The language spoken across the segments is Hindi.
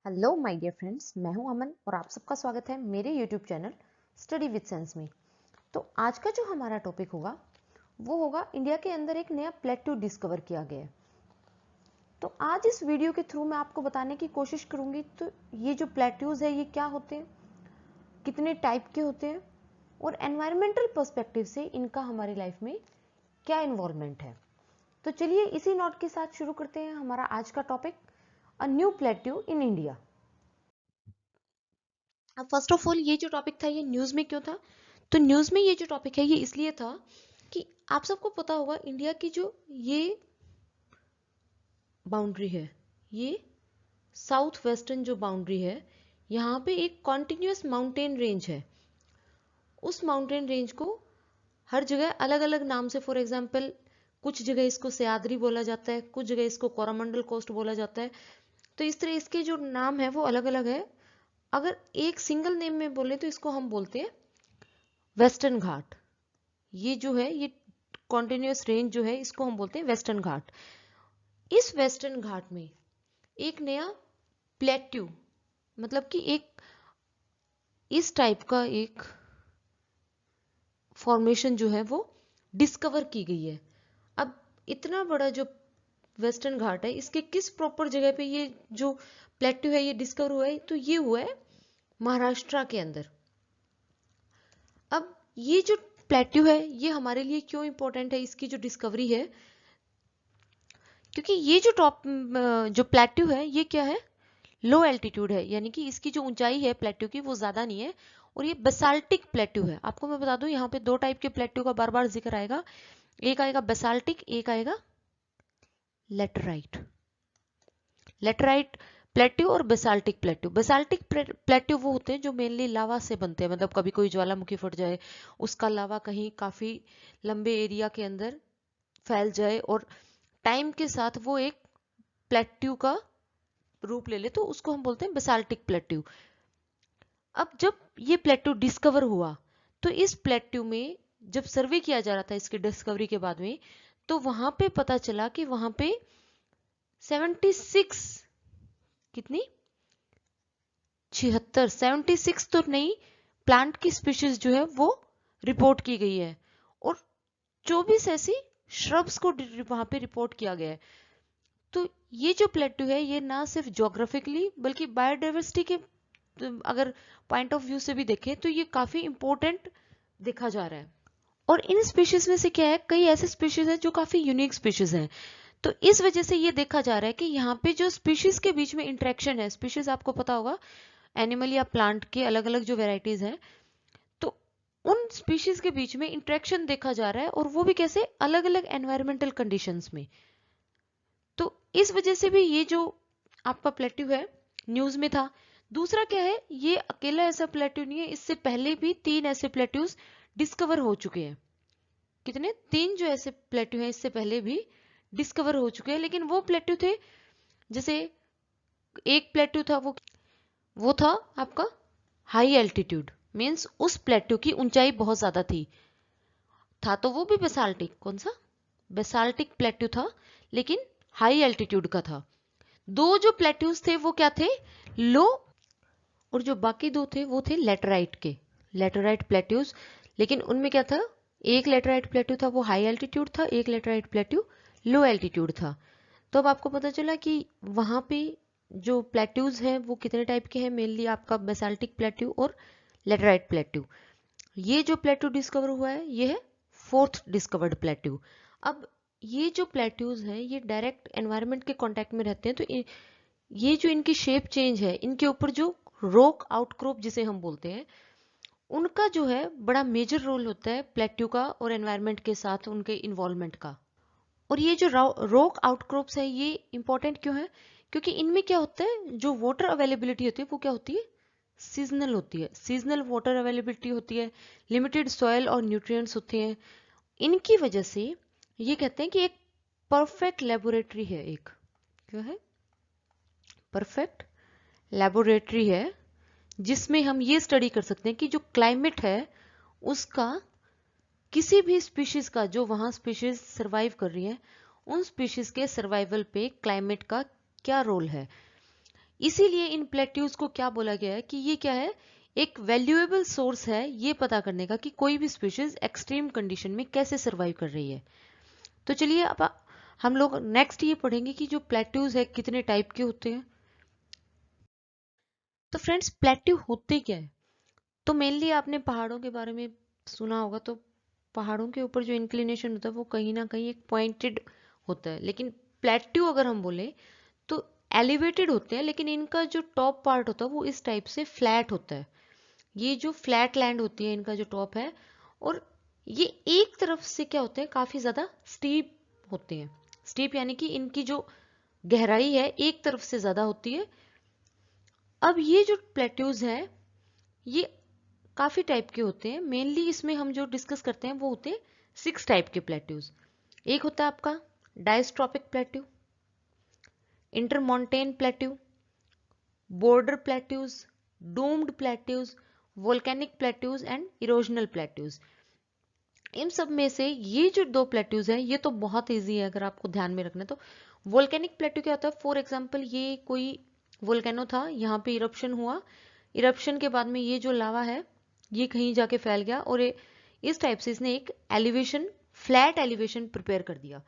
हेलो माय डियर फ्रेंड्स, मैं हूं अमन और आप सबका स्वागत है मेरे YouTube channel study with sense में। तो आज का जो हमारा टॉपिक होगा वो होगा इंडिया के अंदर एक नया प्लेट्यू डिस्कवर किया गया है। तो आज इस वीडियो के थ्रू मैं आपको बताने की कोशिश करूंगी तो ये जो प्लेट्यूज है ये क्या होते हैं, कितने टाइप के होते हैं और एनवायरमेंटल पर्सपेक्टिव से इनका हमारी लाइफ में क्या इन्वॉल्वमेंट है। तो चलिए इसी नोट के साथ शुरू करते हैं हमारा आज का topic, a new plateau in India. अब फर्स्ट ऑफ ऑल ये जो टॉपिक था ये न्यूज़ में क्यों था? तो न्यूज़ में ये जो टॉपिक है ये इसलिए था कि आप सबको पता होगा इंडिया की जो ये बाउंड्री है, ये साउथ वेस्टर्न जो बाउंड्री है, यहाँ पे एक कॉन्टिन्यूस माउंटेन रेंज है। उस माउंटेन रेंज को हर जगह अलग अलग नाम से, फॉर एग्जाम्पल कुछ जगह इसको सह्याद्री बोला जाता है, कुछ जगह इसको कोरोमंडल कोस्ट बोला जाता है। तो इस तरह इसके जो नाम है वो अलग अलग है। अगर एक सिंगल नेम में बोले तो इसको हम बोलते हैं वेस्टर्न घाट। ये जो है ये कॉन्टिन्यूस रेंज जो है इसको हम बोलते हैं वेस्टर्न घाट। इस वेस्टर्न घाट में एक नया प्लेट्यू, मतलब कि एक इस टाइप का एक फॉर्मेशन जो है वो डिस्कवर की गई है। अब इतना बड़ा जो वेस्टर्न घाट है इसके किस प्रॉपर जगह पे ये जो प्लेट्यू है ये डिस्कवर हुआ है, तो ये हुआ है महाराष्ट्र के अंदर। अब ये जो प्लेट्यू है ये हमारे लिए क्यों इंपॉर्टेंट है, इसकी जो डिस्कवरी है, क्योंकि ये जो जो प्लेट्यू है ये क्या है, लो एल्टीट्यूड है, यानी कि इसकी जो ऊंचाई है प्लेट्यू की वो ज्यादा नहीं है और ये बेसाल्टिक प्लेट्यू है। आपको मैं बता दूं यहाँ पे दो टाइप के प्लेट्यू का बार बार जिक्र आएगा, एक आएगा बेसाल्टिक, एक आएगा लेटराइट। लेटराइट प्लेट्यू और बेसाल्टिक प्लेट्यू। बेसाल्टिक प्लेट्यू वो होते हैं जो मेनली लावा से बनते हैं, मतलब कभी कोई ज्वालामुखी फट जाए, उसका लावा कहीं काफी लंबे एरिया के अंदर फैल जाए और टाइम के साथ वो एक प्लेट्यू का रूप ले ले, तो उसको हम बोलते हैं बेसाल्टिक प्लेट्यू। अब जब ये प्लेट्यू डिस्कवर हुआ तो इस प्लेट्यू में जब सर्वे किया जा रहा था इसकी डिस्कवरी के बाद में, तो वहां पे पता चला कि वहां पे 76, कितनी, 76 तो नहीं, प्लांट की स्पीशीज जो है वो रिपोर्ट की गई है और 24 ऐसी श्रब्स को वहां पे रिपोर्ट किया गया है। तो ये जो प्लेट्यू है ये ना सिर्फ ज्योग्राफिकली बल्कि बायोडाइवर्सिटी के अगर पॉइंट ऑफ व्यू से भी देखें तो ये काफी इंपॉर्टेंट देखा जा रहा है। और इन स्पीशीज में से क्या है, कई ऐसे स्पीशीज है जो काफी यूनिक स्पीशीज हैं। तो इस वजह से ये देखा जा रहा है कि यहाँ पे जो स्पीशीज के बीच में इंटरेक्शन है, स्पीशीज आपको पता होगा एनिमल या प्लांट के अलग अलग जो वेराइटीज हैं, तो उन स्पीशीज के बीच में इंटरेक्शन देखा जा रहा है और वो भी कैसे, अलग अलग एनवायरमेंटल कंडीशंस में। तो इस वजह से भी ये जो आपका प्लेट्यू है न्यूज में था। दूसरा क्या है, ये अकेला ऐसा प्लेट्यू नहीं है, इससे पहले भी 3 ऐसे प्लेट्यूज डिस्कवर हो चुके हैं। कितने, 3 जो ऐसे प्लेट्यू हैं इससे पहले भी डिस्कवर हो चुके हैं, लेकिन वो प्लेट्यू थे, जैसे एक प्लेट्यू था वो था आपका हाई एल्टीट्यूड, मींस उस प्लेट्यू की ऊंचाई बहुत ज्यादा थी। था तो वो भी बेसाल्टिक, कौन सा, बेसाल्टिक प्लेट्यू था, लेकिन हाई एल्टीट्यूड का था। दो जो प्लेट्यूज थे वो क्या थे, लो, और जो बाकी दो थे वो थे लेटराइट के, लेटराइट प्लेट्यूज। लेकिन उनमें क्या था, एक लेटराइट प्लेट्यू था वो हाई एल्टीट्यूड था, एक लेटराइट प्लेट्यू लो एल्टीट्यूड था। तो अब आपको पता चला कि वहां पे जो प्लेट्यूज हैं वो कितने टाइप के हैं, मेनली आपका बेसाल्टिक प्लेट्यू और लेटराइट प्लेट्यू। ये जो प्लेट्यू डिस्कवर हुआ है ये है 4th डिस्कवर्ड प्लेट्यू। अब ये जो प्लेट्यूज हैं ये डायरेक्ट एनवायरनमेंट के कांटेक्ट में रहते हैं, तो ये जो इनकी शेप चेंज है, इनके ऊपर जो रॉक आउटक्रॉप जिसे हम बोलते हैं, उनका जो है बड़ा मेजर रोल होता है प्लेट्यू का और एनवायरनमेंट के साथ उनके इन्वॉल्वमेंट का। और ये जो रॉक आउटक्रॉप्स है ये इंपॉर्टेंट क्यों है, क्योंकि इनमें क्या होता है, जो वाटर अवेलेबिलिटी होती है वो क्या होती है, सीजनल होती है, सीजनल वाटर अवेलेबिलिटी होती है, लिमिटेड सॉयल और न्यूट्रिएंट्स होते हैं। इनकी वजह से ये कहते हैं कि एक परफेक्ट लेबोरेटरी है, एक क्या है, परफेक्ट लेबोरेटरी है, जिसमें हम ये स्टडी कर सकते हैं कि जो क्लाइमेट है उसका, किसी भी स्पीशीज का, जो वहां स्पीशीज सरवाइव कर रही है उन स्पीशीज के सर्वाइवल पे क्लाइमेट का क्या रोल है। इसीलिए इन प्लेट्यूज को क्या बोला गया है कि ये क्या है, एक वैल्यूएबल सोर्स है ये पता करने का कि कोई भी स्पीशीज एक्सट्रीम कंडीशन में कैसे सर्वाइव कर रही है। तो चलिए अब हम लोग नेक्स्ट ये पढ़ेंगे कि जो प्लेट्यूज है कितने टाइप के होते हैं। तो फ्रेंड्स प्लेट्यू होते क्या है, तो मेनली आपने पहाड़ों के बारे में सुना होगा, तो पहाड़ों के ऊपर जो इंक्लिनेशन होता है वो कहीं ना कहीं एक पॉइंटेड होता है, लेकिन प्लेट्यू अगर हम बोले तो एलिवेटेड होते हैं, लेकिन इनका जो टॉप पार्ट होता है वो इस टाइप से फ्लैट होता है। ये जो फ्लैट लैंड होती है इनका जो टॉप है, और ये एक तरफ से क्या होते हैं, काफी ज्यादा स्टीप होते हैं। स्टीप यानी कि इनकी जो गहराई है एक तरफ से ज्यादा होती है। अब ये जो प्लेट्यूज है ये काफी टाइप के होते हैं, मेनली इसमें हम जो डिस्कस करते हैं वो होते हैं 6 टाइप के प्लेट्यूज। एक होता है आपका diastrophic plateau, intermontane plateau, border plateaus, domed plateaus, volcanic plateaus and erosional plateaus. इन सब में से ये जो 2 प्लेट्यूज है ये तो बहुत इजी है अगर आपको ध्यान में रखना। तो वोल्केनिक प्लेट्यू क्या होता है, फॉर एग्जांपल ये कोई वोल्केनो था, यहाँ पे इरप्शन हुआ, इरप्शन के बाद में ये जो लावा है ये कहीं जाके फैल गया और इस टाइप से इसने एक एलिवेशन, फ्लैट एलिवेशन प्रिपेयर कर दिया।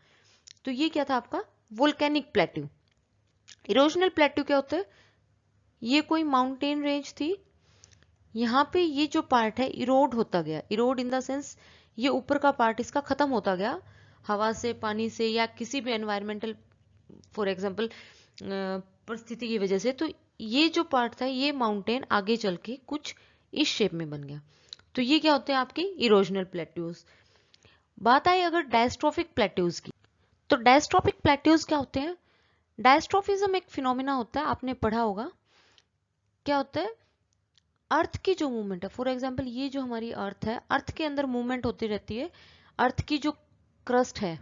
तो ये क्या था आपका वोल्केनिक प्लेट्यू। इरोजनल प्लेट्यू क्या होता है, ये कोई माउंटेन रेंज थी, यहाँ पे ये जो पार्ट है इरोड होता गया, इरोड इन द सेंस ये ऊपर का पार्ट इसका खत्म होता गया हवा से, पानी से या किसी भी एनवायरमेंटल फॉर एग्जांपल परिस्थिति की वजह से। तो ये जो पार्ट था ये माउंटेन आगे चल के कुछ इस शेप में बन गया। तो ये क्या होते हैं आपके इरोजनल प्लेट्यूज। बात आई अगर डायस्ट्रोफिक प्लेट्यूज की, तो डायस्ट्रोफिक प्लेट्यूज क्या होते हैं, डायस्ट्रोफिज्म एक फिनोमिना होता है, आपने पढ़ा होगा। क्या होता है, अर्थ की जो मूवमेंट है, फॉर एग्जांपल ये जो हमारी अर्थ है, अर्थ के अंदर मूवमेंट होती रहती है। अर्थ की जो क्रस्ट है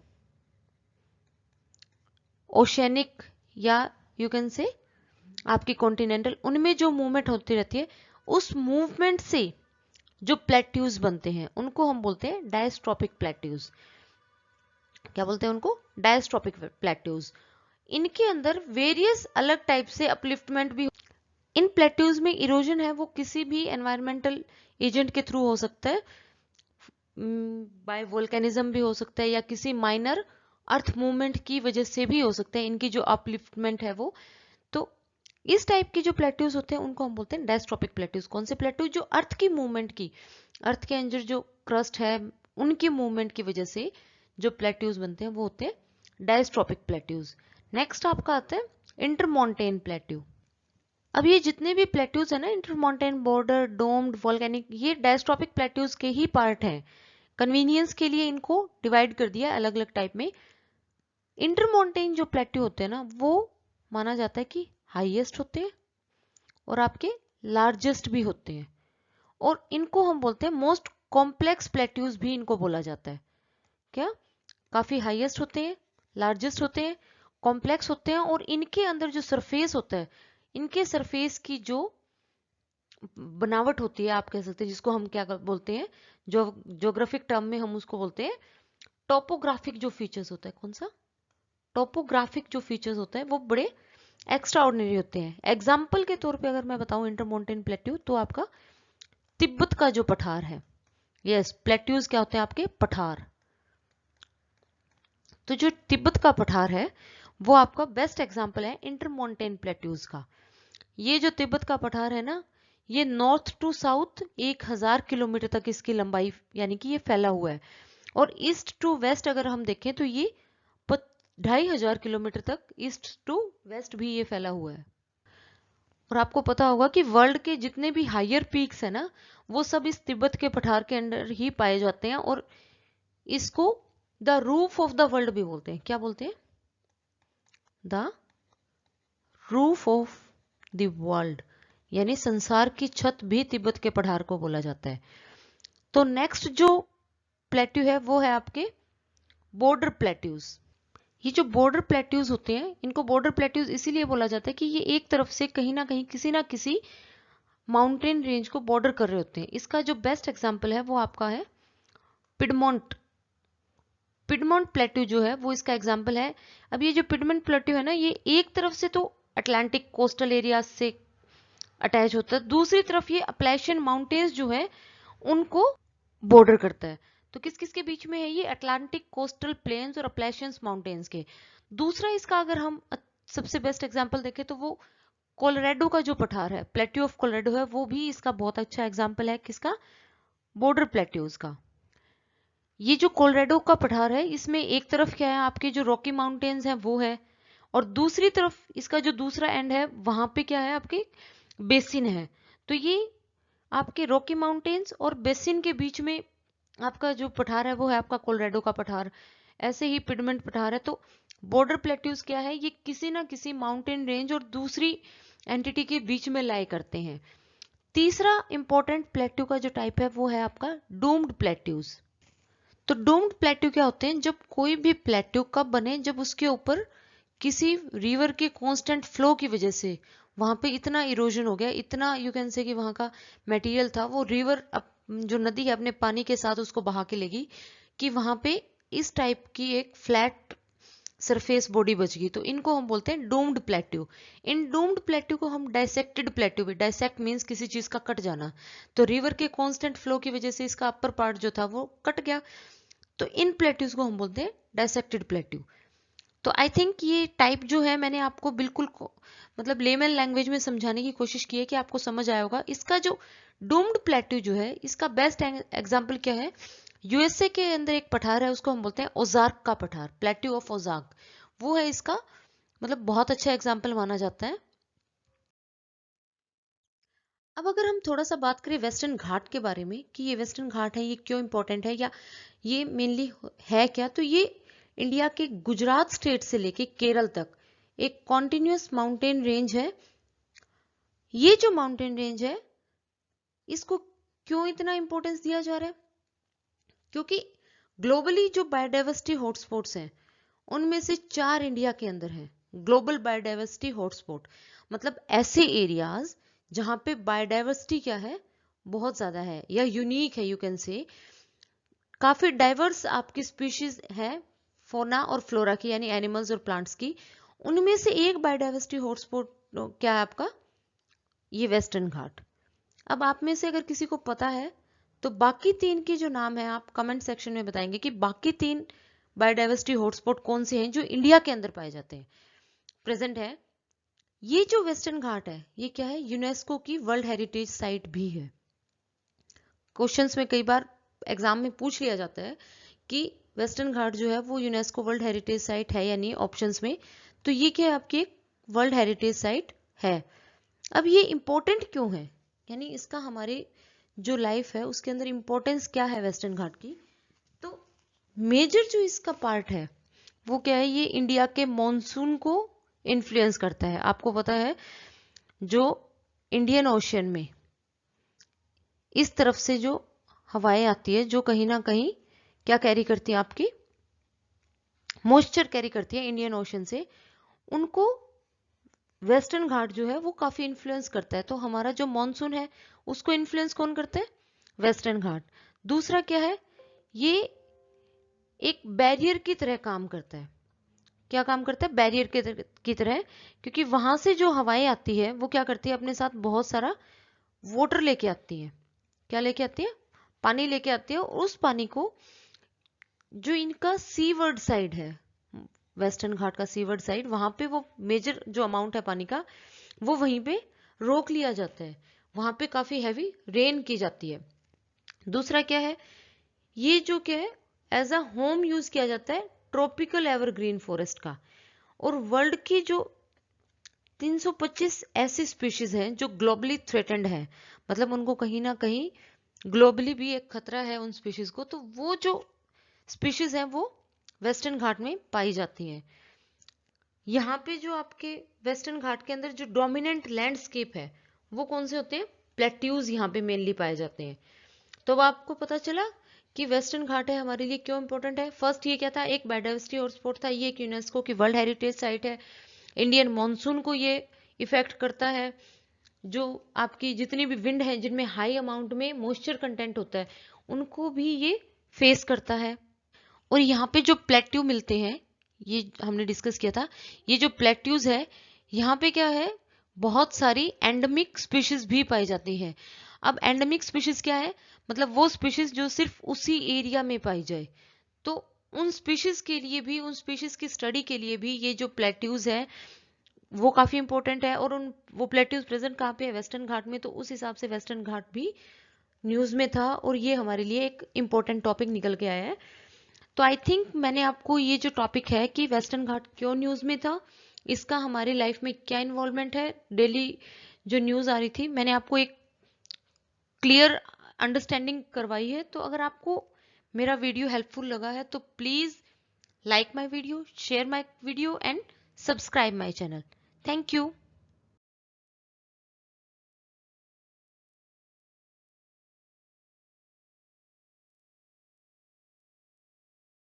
ओशियनिक या यू कैन से आपकी कॉन्टिनेंटल, उनमें जो मूवमेंट होती रहती है, उस मूवमेंट से जो प्लेट्यूज बनते हैं उनको हम बोलते हैं डायस्ट्रोपिक प्लेट्यूज। क्या बोलते हैं उनको, डायस्ट्रोपिक प्लेट्यूज। इनके अंदर वेरियस अलग टाइप से अपलिफ्टमेंट भी। इन प्लेट्यूज में इरोजन है वो किसी भी एनवायरमेंटल एजेंट के थ्रू हो सकता है, बाय वोल्केनिज्म भी हो सकता है या किसी माइनर अर्थ मूवमेंट की वजह से भी हो सकता है इनकी जो अपलिफ्टमेंट है वो। तो इस टाइप के जो प्लेट्यूज होते हैं उनको हम बोलते हैं डायस्ट्रोपिक प्लेट्यूज। कौन से प्लेट्यूज, जो अर्थ की मूवमेंट की, अर्थ के अंदर जो क्रस्ट है उनकी मूवमेंट की वजह से जो प्लेट्यूज बनते हैं वो होते हैं डायस्ट्रोपिक प्लेट्यूज। नेक्स्ट आपका आता है इंटरमॉन्टेन प्लेट्यू। अब ये जितने भी प्लेट्यूज है ना, इंटरमॉन्टेन, बॉर्डर, डोम्ड, वोल्केनिक, ये डायस्ट्रोपिक प्लेट्यूज के ही पार्ट हैं। कन्वीनियंस के लिए इनको डिवाइड कर दिया अलग अलग टाइप में। इंटरमॉन्टेन जो प्लेट्यू होते हैं ना वो माना जाता है कि हाईएस्ट होते हैं और आपके लार्जेस्ट भी होते हैं, और इनको हम बोलते हैं मोस्ट कॉम्प्लेक्स प्लेट्यूज भी इनको बोला जाता है। क्या, काफी हाईएस्ट होते हैं, लार्जेस्ट होते हैं, कॉम्प्लेक्स होते हैं, और इनके अंदर जो सरफेस होता है, इनके सरफेस की जो बनावट होती है आप कह सकते हैं, जिसको हम क्या बोलते हैं, जो ज्योग्राफिक टर्म में हम उसको बोलते हैं टोपोग्राफिक जो फीचर्स होता है। कौन सा, टोपोग्राफिक जो फीचर्स होते हैं वो बड़े एक्स्ट्रा ऑर्डिनरी होते हैं। एग्जाम्पल के तौर पे अगर मैं बताऊं इंटरमॉन्टेन प्लेट्यू, तो आपका तिब्बत का जो पठार है, यस प्लेट्यूज क्या होते हैं आपके पठार। तो जो तिब्बत का पठार है वो आपका बेस्ट एग्जाम्पल है इंटरमॉन्टेन प्लेट्यूज का। ये जो तिब्बत का पठार है ना, ये नॉर्थ टू साउथ 1000 किलोमीटर तक इसकी लंबाई यानी कि ये फैला हुआ है, और ईस्ट टू वेस्ट अगर हम देखें तो ये 2500 किलोमीटर तक ईस्ट टू वेस्ट भी ये फैला हुआ है। और आपको पता होगा कि वर्ल्ड के जितने भी हायर पीक्स है ना, वो सब इस तिब्बत के पठार के अंदर ही पाए जाते हैं, और इसको the roof of the world भी बोलते हैं। क्या बोलते हैं, the roof of the world, यानी संसार की छत भी तिब्बत के पठार को बोला जाता है। तो नेक्स्ट जो प्लेट्यू है वो है आपके बॉर्डर प्लेट्यूज। ये जो बॉर्डर प्लेट्यूज होते हैं, इनको बॉर्डर प्लेट्यूज इसीलिए बोला जाता है कि ये एक तरफ से कहीं ना कहीं किसी ना किसी माउंटेन रेंज को बॉर्डर कर रहे होते हैं। इसका जो बेस्ट एग्जांपल है वो आपका है पिडमोंट। पिडमोंट प्लेट्यू जो है वो इसका एग्जांपल है। अब ये जो पिडमोंट प्लेट्यू है ना, ये एक तरफ से तो अटलांटिक कोस्टल एरिया से अटैच होता है, दूसरी तरफ ये अपैलेशियन माउंटेन्स जो है उनको बॉर्डर करता है। तो किस किस के बीच में है ये? अटलांटिक कोस्टल प्लेन्स और अपैलेशियन माउंटेन्स के। दूसरा इसका अगर हम सबसे बेस्ट एग्जांपल देखें तो वो कोलोराडो का जो पठार है, प्लेट्यू ऑफ कोलोराडो है, वो भी इसका बहुत अच्छा एग्जांपल है। किसका? बॉर्डर प्लेट्यूज का। ये जो कोलोराडो का पठार है, इसमें एक तरफ क्या है, आपके जो रॉकी माउंटेन्स हैं वो है, और दूसरी तरफ इसका जो दूसरा एंड है वहां पे क्या है, आपके बेसिन है। तो ये आपके रॉकी माउंटेन्स और बेसिन के बीच में आपका जो पठार है वो है आपका कोलोराडो का पठार। ऐसे ही पिडमेंट पठार है। तो बॉर्डर प्लेट्यूज क्या है, ये किसी ना किसी माउंटेन रेंज और दूसरी एंटिटी के बीच में लाई करते हैं। तीसरा इंपॉर्टेंट प्लेट्यू का जो टाइप है वो है आपका डूम्ड प्लेट्यूज। तो डूम्ड प्लेट्यू क्या होते हैं? जब कोई भी प्लेट्यू कब बने, जब उसके ऊपर किसी रिवर के कांस्टेंट फ्लो की वजह से वहां पे इतना इरोजन हो गया, इतना यू कैन से कि वहां का मटेरियल था, वो रिवर जो नदी है अपने पानी के साथ उसको बहा के लेगी, कि वहां पे इस टाइप की एक फ्लैट सरफेस बॉडी बच गई। तो इनको हम बोलते हैं डूम्ड प्लेट्यू। इन डूम्ड प्लेट्यू को हम डाइसेक्टेड प्लेट्यू भी, डाइसेक्ट मीन्स किसी चीज का कट जाना, तो रिवर के कांस्टेंट फ्लो की वजह से इसका अपर पार्ट जो था वो कट गया, तो इन प्लेट्यूज को हम बोलते हैं डाइसेक्टेड प्लेट्यू। तो आई थिंक ये टाइप जो है मैंने आपको बिल्कुल मतलब लेमन लैंग्वेज में समझाने की कोशिश की है कि आपको समझ आया होगा। इसका जो डूम्ड प्लेट्यू जो है, इसका बेस्ट एग्जांपल क्या है? यूएसए के अंदर एक पठार है, उसको हम बोलते हैं ओजार्क का पठार, प्लेट्यू ऑफ ओजार्क। वो है इसका मतलब बहुत अच्छा एग्जाम्पल माना जाता है। अब अगर हम थोड़ा सा बात करें वेस्टर्न घाट के बारे में कि ये वेस्टर्न घाट है, ये क्यों इंपॉर्टेंट है या ये मेनली है क्या, तो ये इंडिया के गुजरात स्टेट से लेके केरल तक एक कॉन्टिन्यूस माउंटेन रेंज है। ये जो माउंटेन रेंज है इसको क्यों इतना इंपॉर्टेंस दिया जा रहा है? क्योंकि ग्लोबली जो बायोडाइवर्सिटी हॉटस्पॉट्स हैं उनमें से 4 इंडिया के अंदर हैं। ग्लोबल बायोडाइवर्सिटी हॉटस्पॉट मतलब ऐसे एरियाज जहां पे बायोडाइवर्सिटी क्या है, बहुत ज्यादा है या यूनिक है, यू कैन से काफी डाइवर्स आपकी स्पीशीज है, फोना और फ्लोरा की, यानी एनिमल्स और प्लांट्स की। उनमें से एक बायोडाइवर्सिटी हॉटस्पॉट क्या है आपका? ये वेस्टर्न घाट। अब आप में से अगर किसी को पता है तो बाकी 3 के जो नाम है आप कमेंट सेक्शन में बताएंगे कि बाकी 3 बायोडाइवर्सिटी हॉटस्पॉट कौन से हैं जो इंडिया के अंदर पाए जाते हैं, प्रेजेंट है। ये जो वेस्टर्न घाट है ये क्या है? यूनेस्को की वर्ल्ड हेरिटेज साइट भी है। क्वेश्चंस में कई बार एग्जाम में पूछ लिया जाता है कि वेस्टर्न घाट जो है वो यूनेस्को वर्ल्ड हेरिटेज साइट है या नहीं, ऑप्शंस में। तो ये क्या है? आपकी एक वर्ल्ड हेरिटेज साइट है। अब ये इंपॉर्टेंट क्यों है, यानी इसका हमारे जो लाइफ है उसके अंदर इंपॉर्टेंस क्या है वेस्टर्न घाट की? तो मेजर जो इसका पार्ट है वो क्या है? ये इंडिया के मॉनसून को इन्फ्लुएंस करता है। आपको पता है जो इंडियन ओशन में इस तरफ से जो हवाएं आती है, जो कहीं ना कहीं क्या कैरी करती है, आपकी मॉइस्चर कैरी करती है इंडियन ओशन से, उनको वेस्टर्न घाट जो है वो काफी इन्फ्लुएंस करता है। तो हमारा जो मॉनसून है उसको इन्फ्लुएंस कौन करता है? वेस्टर्न घाट। दूसरा क्या है? ये एक बैरियर की तरह काम करता है। क्या काम करता है? बैरियर की तरह, क्योंकि वहां से जो हवाएं आती है वो क्या करती है? अपने साथ बहुत सारा वाटर लेके आती है। क्या लेके आती है? पानी लेके आती है। और उस पानी को जो इनका सीवर्ड साइड है, वेस्टर्न घाट का सीवर्ड साइड, वहां पे वो मेजर जो अमाउंट है पानी का वो वहीं पे रोक लिया जाता है, वहां पे काफी हैवी रेन की जाती है। दूसरा क्या है? ये जो क्या है, एज अ होम यूज किया जाता है ट्रॉपिकल एवरग्रीन फॉरेस्ट का। और वर्ल्ड की जो 325 ऐसी स्पीशीज हैं जो ग्लोबली थ्रेटेंड हैं, मतलब उनको कहीं ना कहीं ग्लोबली भी एक खतरा है उन स्पीशीज को, तो वो जो स्पीशीज हैं वो वेस्टर्न घाट में पाई जाती हैं। यहाँ पे जो आपके वेस्टर्न घाट के अंदर जो डोमिनेंट लैंडस्केप है वो कौन से होते हैं? प्लेट्यूज यहाँ पे मेनली पाए जाते हैं। तो अब आपको पता चला कि वेस्टर्न घाट है हमारे लिए क्यों इंपॉर्टेंट है। फर्स्ट ये क्या था? एक बायोडाइवर्सिटी हॉटस्पॉट था, ये एक यूनेस्को की वर्ल्ड हेरिटेज साइट है। इंडियन मॉनसून को ये इफेक्ट करता है। जो आपकी जितनी भी विंड है जिनमें हाई अमाउंट में मॉइस्चर कंटेंट होता है उनको भी ये फेस करता है। और यहाँ पे जो प्लेट्यू मिलते हैं, ये हमने डिस्कस किया था, ये जो प्लेट्यूज है यहाँ पे क्या है, बहुत सारी एंडेमिक स्पीशीज भी पाई जाती हैं। अब एंडेमिक स्पीशीज क्या है, मतलब वो स्पीशीज जो सिर्फ उसी एरिया में पाई जाए। तो उन स्पीशीज के लिए भी, उन स्पीशीज की स्टडी के लिए भी ये जो प्लेट्यूज है वो काफी इंपॉर्टेंट है। और उन वो प्लेट्यूज प्रेजेंट कहाँ पे है, वेस्टर्न घाट में, तो उस हिसाब से वेस्टर्न घाट भी न्यूज में था और ये हमारे लिए एक इम्पोर्टेंट टॉपिक निकल के आया है। तो आई थिंक मैंने आपको ये जो टॉपिक है कि वेस्टर्न घाट क्यों न्यूज में था, इसका हमारी लाइफ में क्या इन्वॉल्वमेंट है, डेली जो न्यूज आ रही थी, मैंने आपको एक क्लियर अंडरस्टैंडिंग करवाई है। तो अगर आपको मेरा वीडियो हेल्पफुल लगा है तो please like my video, share my video and subscribe my channel. Thank you.